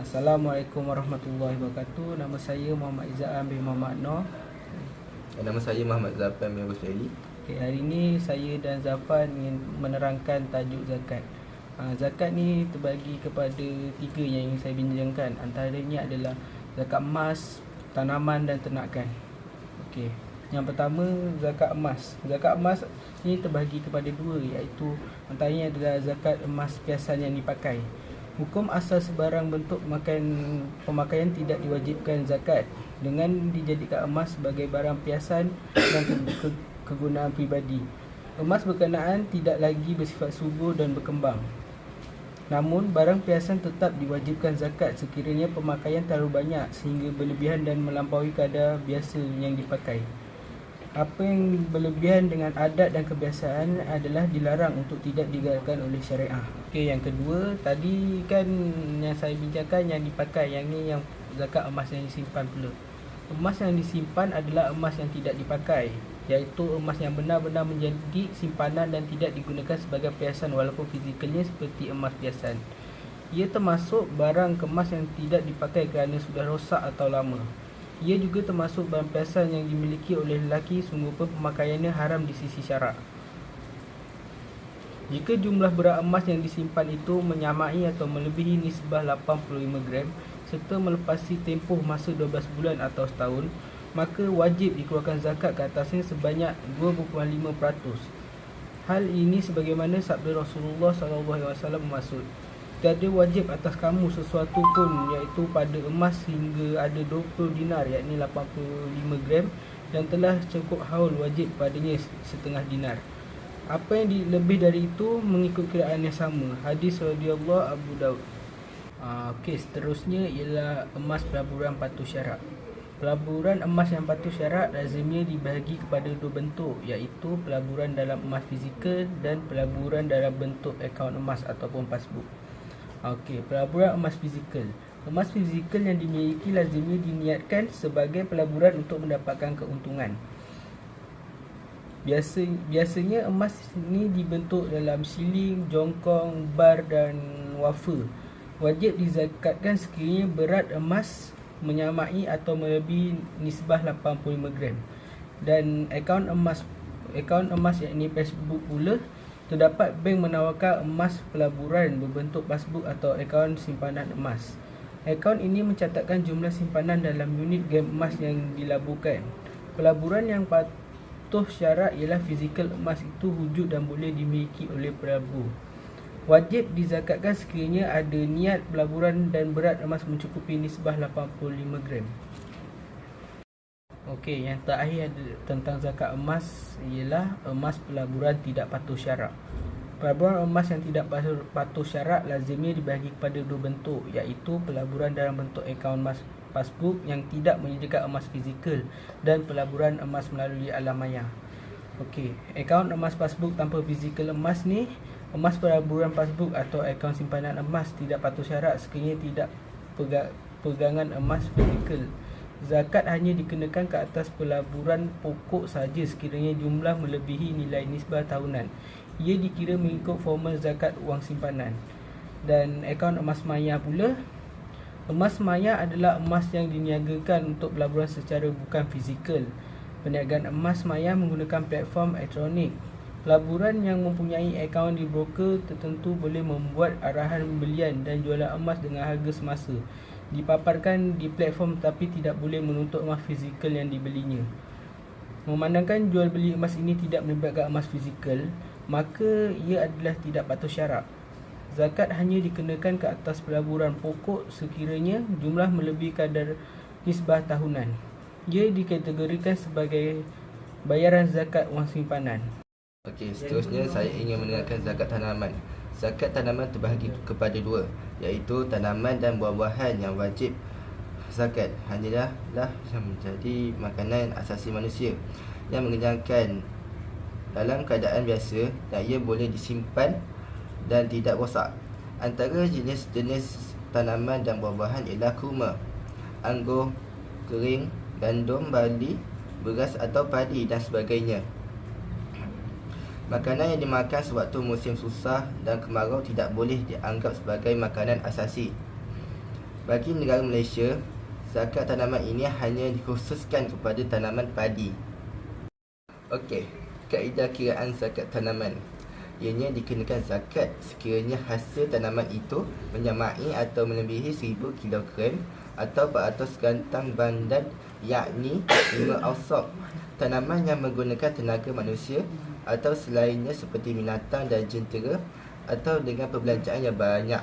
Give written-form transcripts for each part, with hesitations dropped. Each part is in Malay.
Assalamualaikum warahmatullahi wabarakatuh. Nama saya Muhammad Izzaan bin Muhammad Noor. Nama saya Muhammad Zafan bin Rusli. Okay, hari ini saya dan Zafan ingin menerangkan tajuk zakat. Zakat ni terbagi kepada tiga yang ingin saya bincangkan. Antaranya adalah zakat emas, tanaman dan ternakan. Okey. Yang pertama, zakat emas. Zakat emas ni terbagi kepada dua, iaitu antaranya adalah zakat emas piasan yang dipakai. Hukum asal sebarang bentuk pemakaian tidak diwajibkan zakat dengan dijadikan emas sebagai barang piasan dan kegunaan pribadi. Emas berkenaan tidak lagi bersifat subur dan berkembang. Namun, barang piasan tetap diwajibkan zakat sekiranya pemakaian terlalu banyak sehingga berlebihan dan melampaui kadar biasa yang dipakai. Apa yang berlebihan dengan adat dan kebiasaan adalah dilarang untuk tidak digalakkan oleh syariah. Okey, yang kedua, tadi kan yang saya bincangkan yang dipakai, yang ni yang zakat emas yang disimpan pula. Emas yang disimpan adalah emas yang tidak dipakai, iaitu emas yang benar-benar menjadi simpanan dan tidak digunakan sebagai perhiasan walaupun fizikalnya seperti emas perhiasan. Ia termasuk barang kemas yang tidak dipakai kerana sudah rosak atau lama. Ia juga termasuk barang perhiasan yang dimiliki oleh lelaki sungguh pun pemakaiannya haram di sisi syarak. Jika jumlah berat emas yang disimpan itu menyamai atau melebihi nisbah 85 gram serta melepasi tempoh masa 12 bulan atau setahun, maka wajib dikeluarkan zakat ke atasnya sebanyak 2.5%. Hal ini sebagaimana sabda Rasulullah SAW bermaksud, tiada wajib atas kamu sesuatu pun iaitu pada emas hingga ada 20 dinar yakni 85 gram dan telah cukup haul wajib padanya setengah dinar. Apa yang lebih dari itu mengikut kiraan yang sama. Hadis radhiyallahu Abu Daud. Okey, seterusnya ialah emas pelaburan patuh syarak. Pelaburan emas yang patuh syarak lazimnya dibahagi kepada dua bentuk, iaitu pelaburan dalam emas fizikal dan pelaburan dalam bentuk akaun emas ataupun passbook. Okey, pelaburan emas fizikal. Emas fizikal yang dimiliki lazimnya diniatkan sebagai pelaburan untuk mendapatkan keuntungan. Biasanya emas ni dibentuk dalam siling, jongkong, bar dan wafer. Wajib dizakatkan sekiranya berat emas menyamai atau melebihi nisbah 85 gram. Dan akaun emas yakni passbook pula, terdapat bank menawarkan emas pelaburan berbentuk passbook atau akaun simpanan emas. Akaun ini mencatatkan jumlah simpanan dalam unit gram emas yang dilaburkan. Pelaburan yang patuh syarak ialah fizikal emas itu wujud dan boleh dimiliki oleh pelabur. Wajib dizakatkan sekiranya ada niat pelaburan dan berat emas mencukupi nisbah 85 gram. Okey, yang terakhir tentang zakat emas ialah emas pelaburan tidak patuh syarak. Pelaburan emas yang tidak patuh syarak lazimnya dibahagi kepada dua bentuk, iaitu pelaburan dalam bentuk akaun emas passbook yang tidak menyediakan emas fizikal dan pelaburan emas melalui alam maya. Okey, akaun emas passbook tanpa fizikal emas ni, emas pelaburan passbook atau akaun simpanan emas tidak patuh syarak sekiranya tidak pegangan emas fizikal. Zakat hanya dikenakan ke atas pelaburan pokok saja sekiranya jumlah melebihi nilai nisbah tahunan. Ia dikira mengikut formula zakat wang simpanan. Dan akaun emas maya pula, emas maya adalah emas yang diniagakan untuk pelaburan secara bukan fizikal. Perniagaan emas maya menggunakan platform elektronik. Pelaburan yang mempunyai akaun di broker tertentu boleh membuat arahan pembelian dan jualan emas dengan harga semasa, dipaparkan di platform tetapi tidak boleh menuntut emas fizikal yang dibelinya. Memandangkan jual beli emas ini tidak melibatkan emas fizikal, maka ia adalah tidak patuh syarak. Zakat hanya dikenakan ke atas pelaburan pokok sekiranya jumlah melebihi kadar nisbah tahunan. Ia dikategorikan sebagai bayaran zakat wang simpanan. Okey, seterusnya saya ingin menerangkan zakat tanaman. Zakat tanaman terbahagi kepada dua, iaitu tanaman dan buah-buahan yang wajib zakat hanyalah yang menjadi makanan asasi manusia yang mengenyangkan dalam keadaan biasa dan ia boleh disimpan dan tidak rosak. Antara jenis-jenis tanaman dan buah-buahan ialah kurma, anggur kering, gandum, barley, beras atau padi dan sebagainya. Makanan yang dimakan sewaktu musim susah dan kemarau tidak boleh dianggap sebagai makanan asasi. Bagi negara Malaysia, zakat tanaman ini hanya dikhususkan kepada tanaman padi. Okey, kaedah kiraan zakat tanaman. Ianya dikenakan zakat sekiranya hasil tanaman itu menyamai atau melebihi 1000 kg atau 400 gantang bandan, yakni 5 ausaq. Tanaman yang menggunakan tenaga manusia atau selainnya seperti binatang dan jentera atau dengan perbelanjaan yang banyak,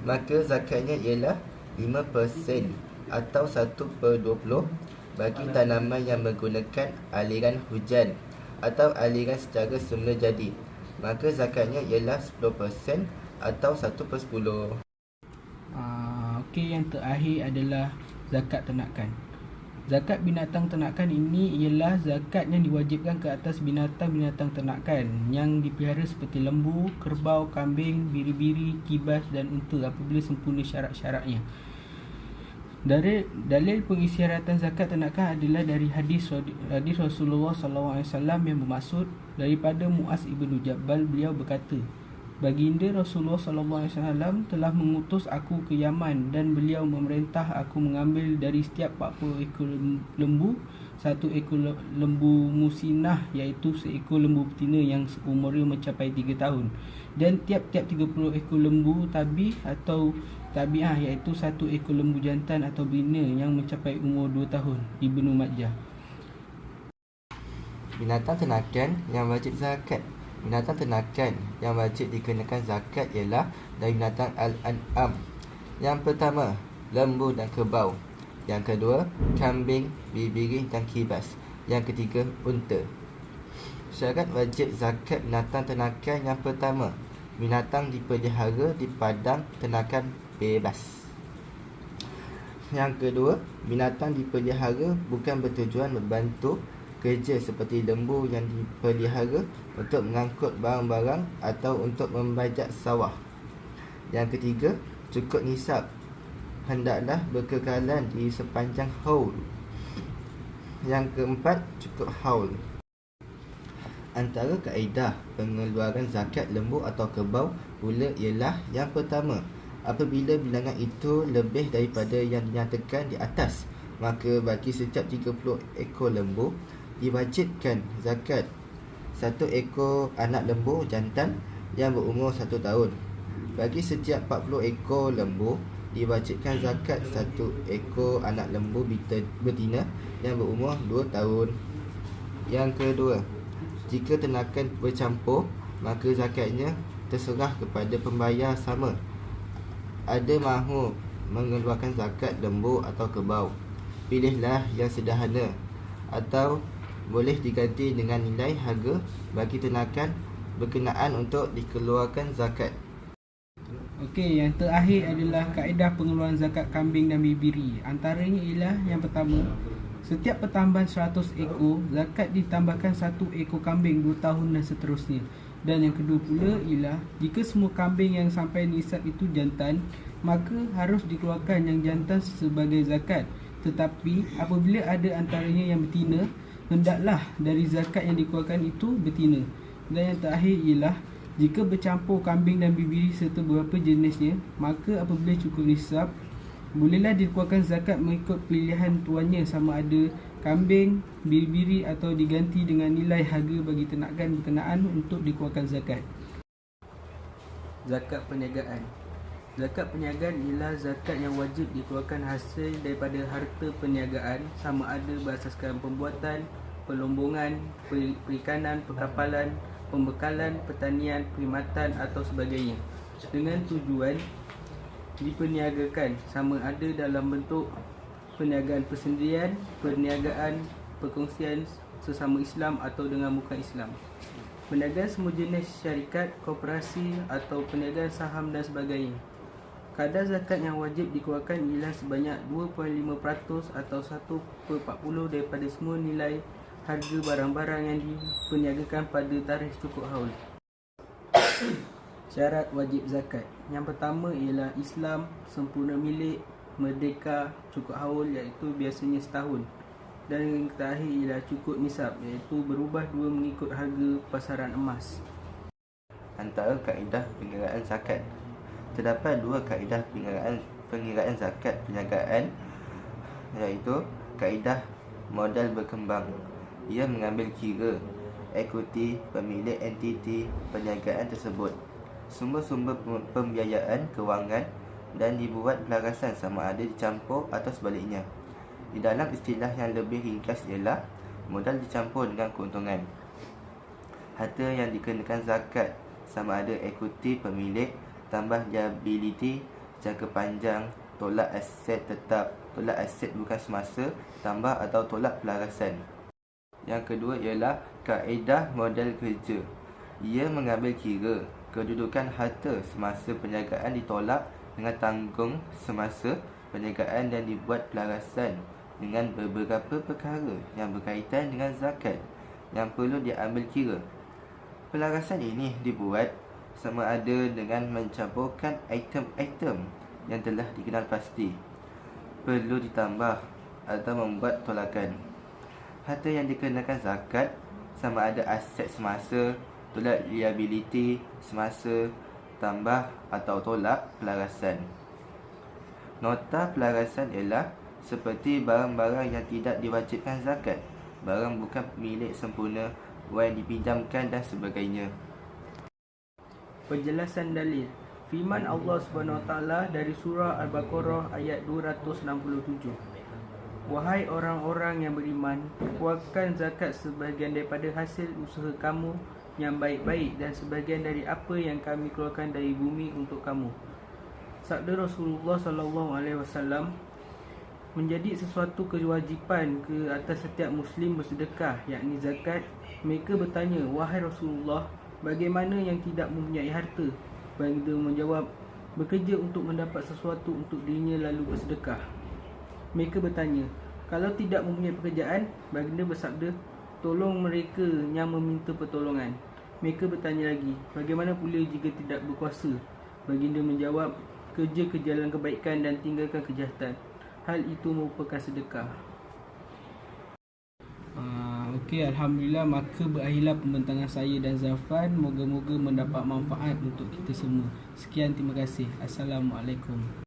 maka zakatnya ialah 5% atau 1/20 bagi tanaman yang menggunakan aliran hujan atau aliran secara semula jadi, maka zakatnya ialah 10% atau 1/10. Okey, yang terakhir adalah zakat ternakan. Zakat binatang ternakan ini ialah zakat yang diwajibkan ke atas binatang-binatang ternakan yang dipelihara seperti lembu, kerbau, kambing, biri-biri, kibas dan unta apabila sempurna syarat-syaratnya. Dalil pengisyaratan zakat ternakan adalah dari hadis Rasulullah SAW yang bermaksud daripada Muaz ibn Jabal. Beliau berkata, baginda Rasulullah SAW telah mengutus aku ke Yaman dan beliau memerintah aku mengambil dari setiap 40 ekor lembu 1 ekor lembu musinah, iaitu seekor lembu betina yang umurnya mencapai 3 tahun, dan tiap-tiap 30 ekor lembu tabi'ah, iaitu 1 ekor lembu jantan atau betina yang mencapai umur 2 tahun. Ibnu Majah. Binatang ternakan yang wajib zakat. Binatang ternakan yang wajib dikenakan zakat ialah dari binatang al-an'am. Yang pertama, lembu dan kerbau. Yang kedua, kambing, biri-biri dan kibas. Yang ketiga, unta. Syarat wajib zakat binatang ternakan. Yang pertama, binatang dipelihara di padang ternakan bebas. Yang kedua, binatang dipelihara bukan bertujuan membantu kerja seperti lembu yang dipelihara untuk mengangkut barang-barang atau untuk membajak sawah. Yang ketiga, cukup nisab, hendaklah berkekalan di sepanjang haul. Yang keempat, cukup haul. Antara kaedah pengeluaran zakat lembu atau kerbau pula ialah yang pertama, apabila bilangan itu lebih daripada yang dinyatakan di atas, maka bagi setiap 30 ekor lembu diwajibkan zakat 1 ekor anak lembu jantan yang berumur 1 tahun. Bagi setiap 40 ekor lembu diwajibkan zakat 1 ekor anak lembu betina yang berumur 2 tahun. Yang kedua, jika ternakan bercampur, maka zakatnya terserah kepada pembayar sama, ada mahu mengeluarkan zakat lembu atau kerbau. Pilihlah yang sederhana atau boleh diganti dengan nilai harga bagi ternakan berkenaan untuk dikeluarkan zakat. Okey, yang terakhir adalah kaedah pengeluaran zakat kambing dan biri. Antaranya ialah yang pertama, setiap pertambahan 100 ekor, zakat ditambahkan 1 ekor kambing 2 tahun dan seterusnya. Dan yang kedua pula ialah jika semua kambing yang sampai nisab itu jantan, maka harus dikeluarkan yang jantan sebagai zakat. Tetapi apabila ada antaranya yang betina, hendaklah dari zakat yang dikeluarkan itu betina. Dan yang terakhir ialah jika bercampur kambing dan biri serta beberapa jenisnya, maka apabila cukup nisab, bolehlah dikeluarkan zakat mengikut pilihan tuannya, sama ada kambing, biri-biri atau diganti dengan nilai harga bagi ternakan berkenaan untuk dikeluarkan zakat. Zakat perniagaan. Zakat perniagaan ialah zakat yang wajib dikeluarkan hasil daripada harta perniagaan, sama ada berasaskan pembuatan, pelombongan, perikanan, perkapalan, pembekalan, pertanian, perkhidmatan atau sebagainya, dengan tujuan diperniagakan, sama ada dalam bentuk perniagaan persendirian, perniagaan perkongsian sesama Islam atau dengan bukan Islam, perniagaan semua jenis syarikat, koperasi atau perniagaan saham dan sebagainya. Kadar zakat yang wajib dikeluarkan ialah sebanyak 2.5% atau 1/40 daripada semua nilai harga barang-barang yang diperniagakan pada tarikh cukup haul. Syarat wajib zakat. Yang pertama ialah Islam, sempurna milik, merdeka, cukup haul iaitu biasanya setahun. Dan yang terakhir ialah cukup nisab, iaitu berubah dua mengikut harga pasaran emas. Antara kaedah pengeluaran zakat. Terdapat dua kaedah pengiraan zakat perniagaan, iaitu kaedah modal berkembang. Ia mengambil kira ekuiti pemilik entiti perniagaan tersebut, sumber-sumber pembiayaan kewangan, dan dibuat pelarasan sama ada dicampur atau sebaliknya. Di dalam istilah yang lebih ringkas ialah modal dicampur dengan keuntungan. Harta yang dikenakan zakat sama ada ekuiti pemilik tambah liability jangka panjang, tolak aset tetap, tolak aset bukan semasa, tambah atau tolak pelarasan. Yang kedua ialah kaedah modal kerja. Ia mengambil kira kedudukan harta semasa perniagaan ditolak dengan tanggung semasa perniagaan dan dibuat pelarasan dengan beberapa perkara yang berkaitan dengan zakat yang perlu diambil kira. Pelarasan ini dibuat sama ada dengan mencampurkan item-item yang telah dikenal pasti, perlu ditambah atau membuat tolakan. Harta yang dikenakan zakat sama ada aset semasa, tolak liability semasa, tambah atau tolak pelarasan. Nota pelarasan ialah seperti barang-barang yang tidak diwajibkan zakat, barang bukan milik sempurna, wang dipinjamkan dan sebagainya. Penjelasan dalil. Firman Allah SWT dari surah Al-Baqarah ayat 267. Wahai orang-orang yang beriman, keluarkan zakat sebahagian daripada hasil usaha kamu yang baik-baik dan sebahagian dari apa yang kami keluarkan dari bumi untuk kamu. Sabda Rasulullah SAW, menjadi sesuatu kewajipan ke atas setiap Muslim bersedekah, yakni zakat. Mereka bertanya, wahai Rasulullah, bagaimana yang tidak mempunyai harta? Baginda menjawab, bekerja untuk mendapat sesuatu untuk dirinya lalu bersedekah. Mereka bertanya, kalau tidak mempunyai pekerjaan? Baginda bersabda, tolong mereka yang meminta pertolongan. Mereka bertanya lagi, bagaimana pula jika tidak berkuasa? Baginda menjawab, kerja ke jalan kebaikan dan tinggalkan kejahatan. Hal itu merupakan sedekah. Okey, Alhamdulillah, maka berakhirlah pembentangan saya dan Zafan. Moga-moga mendapat manfaat untuk kita semua. Sekian, terima kasih. Assalamualaikum.